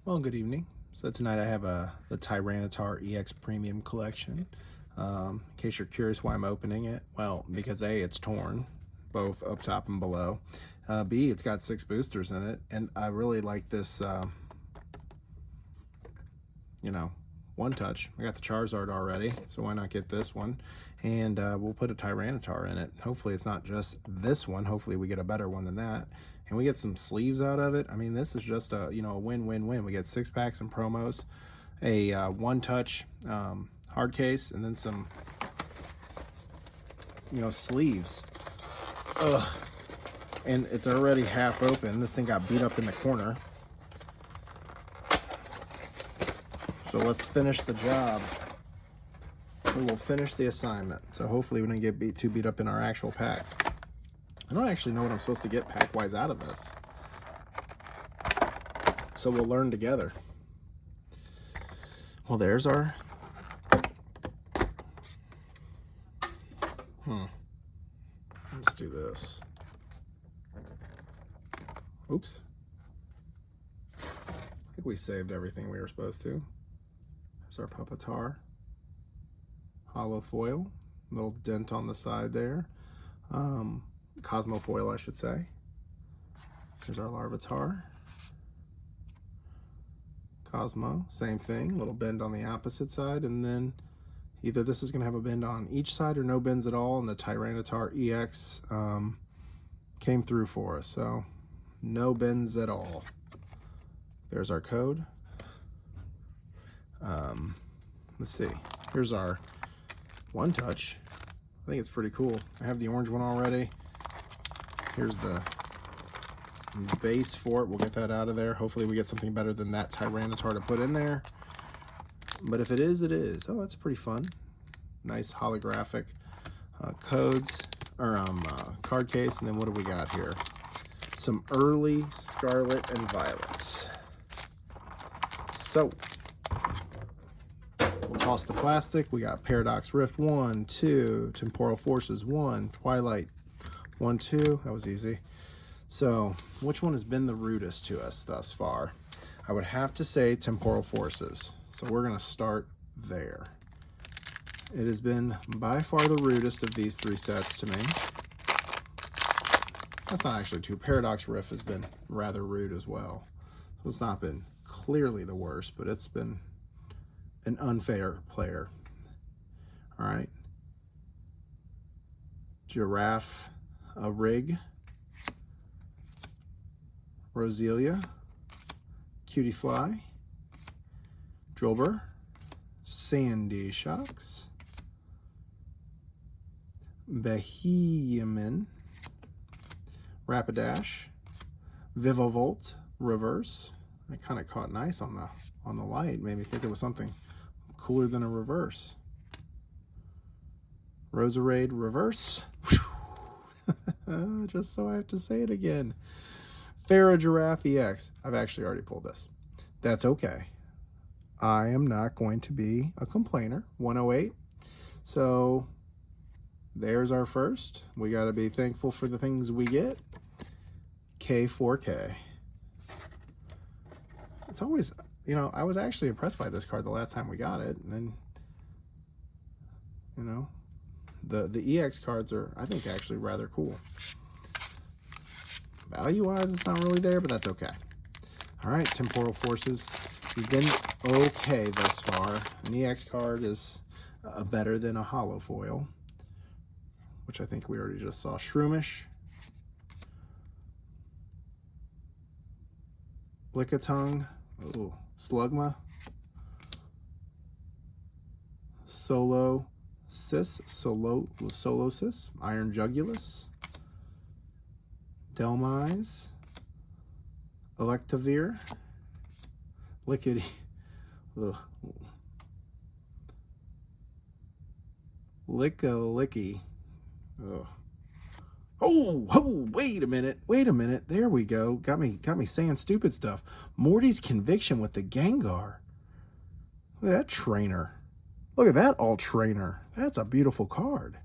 Well, good evening. So tonight I have the Tyranitar EX Premium Collection. In case you're curious why I'm opening it, well, because A, it's torn, both up top and below. B, it's got 6 boosters in it, and I really like this, OneTouch. I got the Charizard already, so why not get this one? And we'll put a Tyranitar in it. Hopefully it's not just this one. Hopefully we get a better one than that. And we get some sleeves out of it. I mean, this is just a win-win-win. We get 6 packs and promos, a OneTouch hard case, and then some sleeves. Ugh. And it's already half open. This thing got beat up in the corner. So let's finish the job. We will finish the assignment. So hopefully we don't get too beat up in our actual packs. I don't actually know what I'm supposed to get pack-wise out of this. So we'll learn together. Well, there's our... Let's do this. Oops. I think we saved everything we were supposed to. There's our Pupitar. Hollow foil. Little dent on the side there. Cosmo foil, I should say. Here's our Larvitar. Cosmo, same thing, little bend on the opposite side, and then either this is going to have a bend on each side or no bends at all, and the Tyranitar EX came through for us, so no bends at all. There's our code. Let's see, here's our OneTouch. I think it's pretty cool. I have the orange one already. Here's the base for it. We'll get that out of there. Hopefully we get something better than that Tyranitar to put in there. But if it is, it is. Oh, that's pretty fun. Nice holographic codes, or card case. And then what do we got here? Some early Scarlet and Violet. So, we'll toss the plastic. We got Paradox Rift 1, 2, Temporal Forces 1, Twilight 1, 2. That was easy. So, which one has been the rudest to us thus far? I would have to say Temporal Forces. So we're going to start there. It has been by far the rudest of these 3 sets to me. That's not actually true. Paradox Rift has been rather rude as well. So it's not been clearly the worst, but it's been an unfair player. All right. Giraffe, a Rig, Roselia, Cutie Fly, Drillbur, Sandy Shocks, Behemoth, Rapidash, Vivavolt Reverse. That kind of caught nice on the light. Made me think it was something cooler than a reverse. Roserade Reverse. Just so I have to say it again. Farah Giraffe EX. I've actually already pulled this. That's okay. I am not going to be a complainer. 108. So there's our first. We got to be thankful for the things we get. K4K. It's always, I was actually impressed by this card the last time we got it. And then, the EX cards are, I think, actually rather cool. Value-wise, it's not really there, but that's okay. All right, Temporal Forces. We've been okay thus far. An EX card is better than a hollow foil, which I think we already just saw. Shroomish. Lickitung. Oh, Slugma. Solosis. Iron Jugulus. Delmise, Electivire, Lickety, Licky. Oh, wait a minute. There we go. Got me saying stupid stuff. Morty's Conviction with the Gengar. Look at that trainer. Look at that all trainer. That's a beautiful card.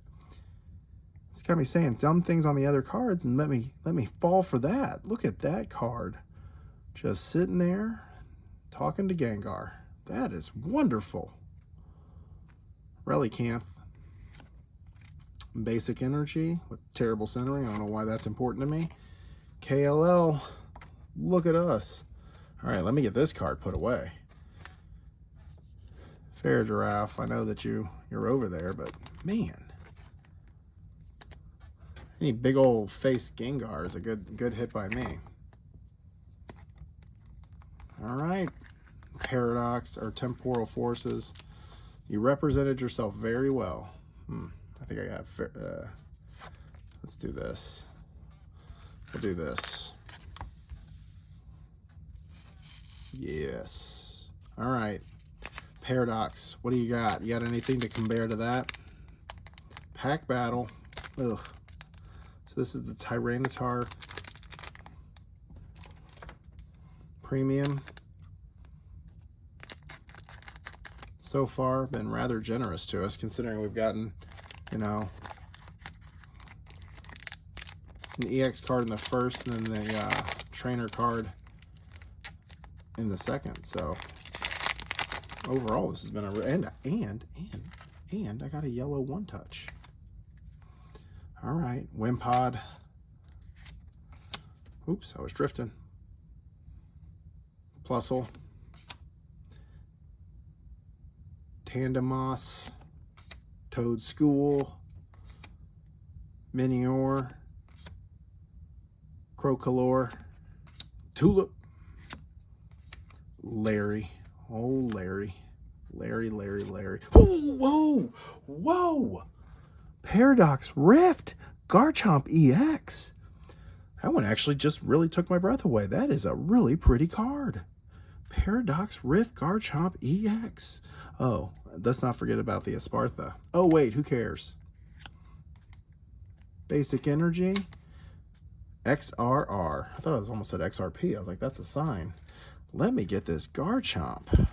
It's got me saying dumb things on the other cards, and let me fall for that. Look at that card. Just sitting there. Talking to Gengar. That is wonderful. Relicanth. Basic energy with terrible centering. I don't know why that's important to me. KLL. Look at us. All right, let me get this card put away. Fair Giraffe. I know that you're over there, but man. Any big old face Gengar is a good hit by me. All right. Paradox or temporal forces. You represented yourself very well. I think I got let's do this. We'll do this. Yes. All right. Paradox. What do you got? You got anything to compare to that? Pack battle. Ugh. So this is the Tyranitar Premium. So far, been rather generous to us, considering we've gotten, you know, an EX card in the first, and then the trainer card in the second. So overall, this has been a and I got a yellow OneTouch. All right, Wimpod. Oops, I was drifting. Plusle. Tandemos. Toad School. Minior. Crocolore. Tulip. Larry. Oh, Larry. Larry. Oh, whoa. Paradox Rift. Garchomp EX. That one actually just really took my breath away. That is a really pretty card. Paradox Rift Garchomp EX. Oh, let's not forget about the Espartha. Oh, wait, who cares? Basic Energy. XRR. I thought I almost said XRP. I was like, that's a sign. Let me get this Garchomp.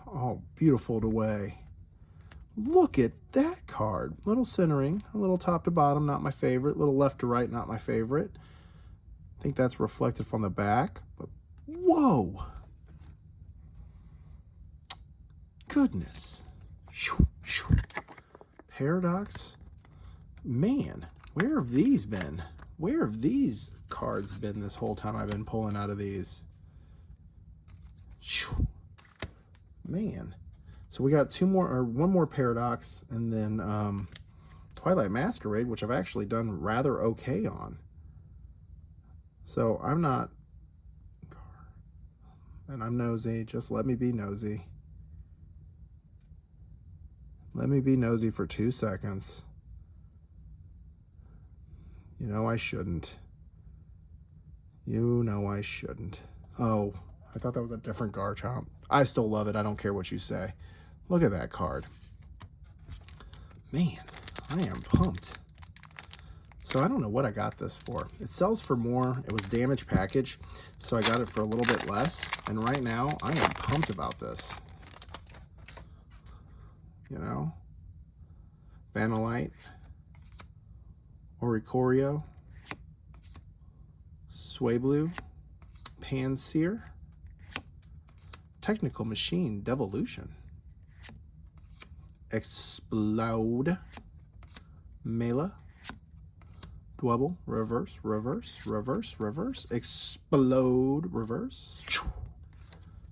Oh, beautiful to weigh. Look at that card. Little centering, a little top to bottom, not my favorite. Little left to right, not my favorite. I think that's reflected from the back. But whoa. Goodness. Paradox. Man, where have these been? Where have these cards been this whole time I've been pulling out of these? Man. So we got one more Paradox, and then Twilight Masquerade, which I've actually done rather okay on. So I'm not, and I'm nosy. Just let me be nosy. Let me be nosy for 2 seconds. You know I shouldn't. You know I shouldn't. Oh, I thought that was a different Garchomp. I still love it. I don't care what you say. Look at that card. Man, I am pumped. So I don't know what I got this for. It sells for more. It was damaged package, so I got it for a little bit less. And right now, I am pumped about this. You know? Vanillite. Oricorio. Swablu. Panseer. Technical Machine Devolution. Explode. Mela. Dwebble. Reverse. Explode. Reverse.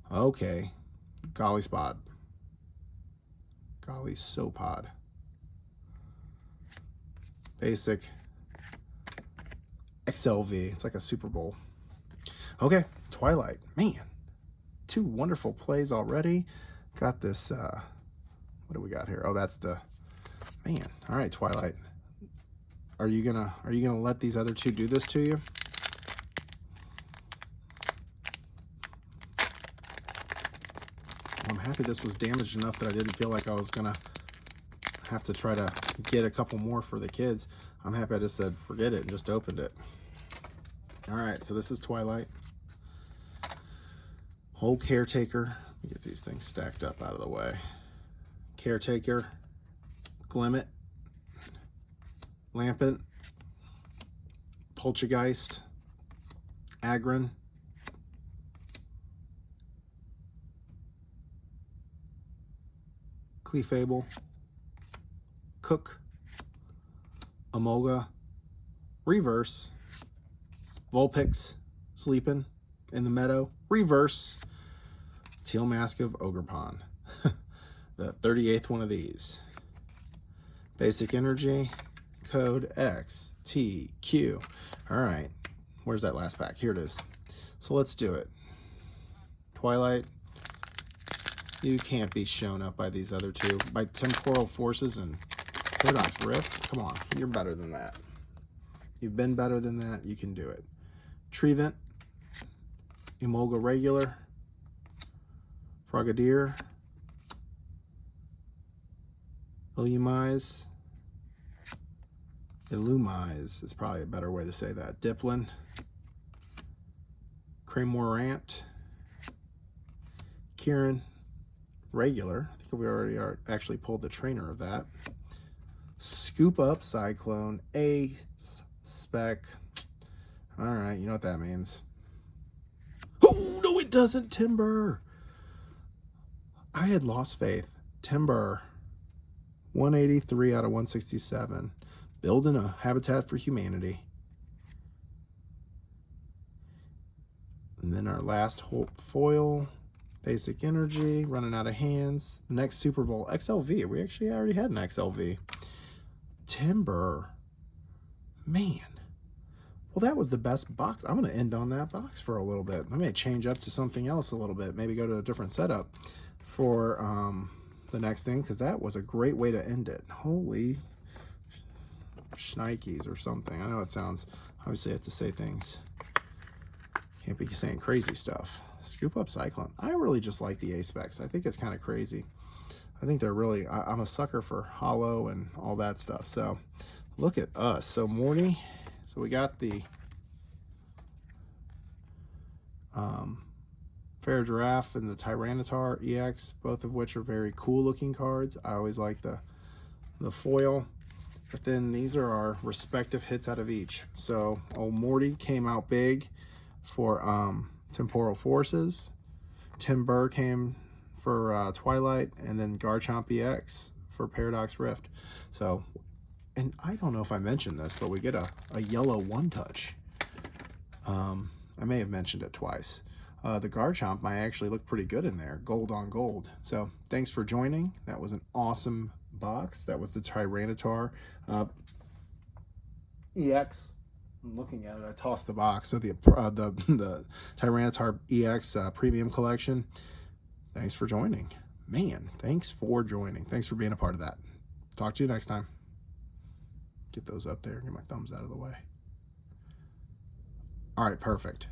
Okay. Golly Spot. Golly Sopod. Basic. XLV. It's like a Super Bowl. Okay. Twilight. Man. 2 wonderful plays already. Got this, what do we got here? Oh, that's the, man. All right, Twilight. Are you gonna let these other 2 do this to you? I'm happy this was damaged enough that I didn't feel like I was gonna have to try to get a couple more for the kids. I'm happy I just said forget it and just opened it. All right, so this is Twilight. Whole Caretaker. Let me get these things stacked up out of the way. Caretaker, Glimmet, Lampent, Poltergeist, Agron, Clefable, Cook, Emolga, Reverse, Vulpix, Sleeping in the Meadow, Reverse, Teal Mask of Ogerpon. The 38th one of these. Basic Energy, code XTQ. All right, where's that last pack? Here it is. So let's do it. Twilight. You can't be shown up by these other two. By Temporal Forces and Paradox Rift. Come on, you're better than that. You've been better than that. You can do it. Treevent, Emolga Regular, Frogadier, Illumise is probably a better way to say that. Diplin, Cramorant, Kieran, Regular. I think we already actually pulled the trainer of that. Scoop Up, Cyclone, Ace, Spec. All right, you know what that means. Oh, no, it doesn't. Timber. I had lost faith. Timber. 183 out of 167. Building a Habitat for Humanity. And then our last foil. Basic Energy. Running out of hands. Next Super Bowl. XLV. We actually already had an XLV. Timber. Man. Well, that was the best box. I'm going to end on that box for a little bit. I may change up to something else a little bit. Maybe go to a different setup for the next thing, because that was a great way to end it. Holy shnikes or something. I know it sounds, obviously I have to say things. Can't be saying crazy stuff. Scoop Up Cyclone. I really just like the A-Specs. I think it's kind of crazy. I think they're really, I'm a sucker for hollow and all that stuff. So look at us. So Morty. So we got the Fair Giraffe and the Tyranitar EX, both of which are very cool looking cards. I always like the foil. But then these are our respective hits out of each. So old Morty came out big for Temporal Forces. Timber came for Twilight, and then Garchomp EX for Paradox Rift. So, and I don't know if I mentioned this, but we get a yellow OneTouch. I may have mentioned it twice. The Garchomp might actually look pretty good in there, gold on gold. So thanks for joining. That was an awesome box. That was the Tyranitar EX. I'm looking at it. I tossed the box. So the Tyranitar EX Premium Collection. Thanks for joining. Man, thanks for joining. Thanks for being a part of that. Talk to you next time. Get those up there. Get my thumbs out of the way. All right, perfect.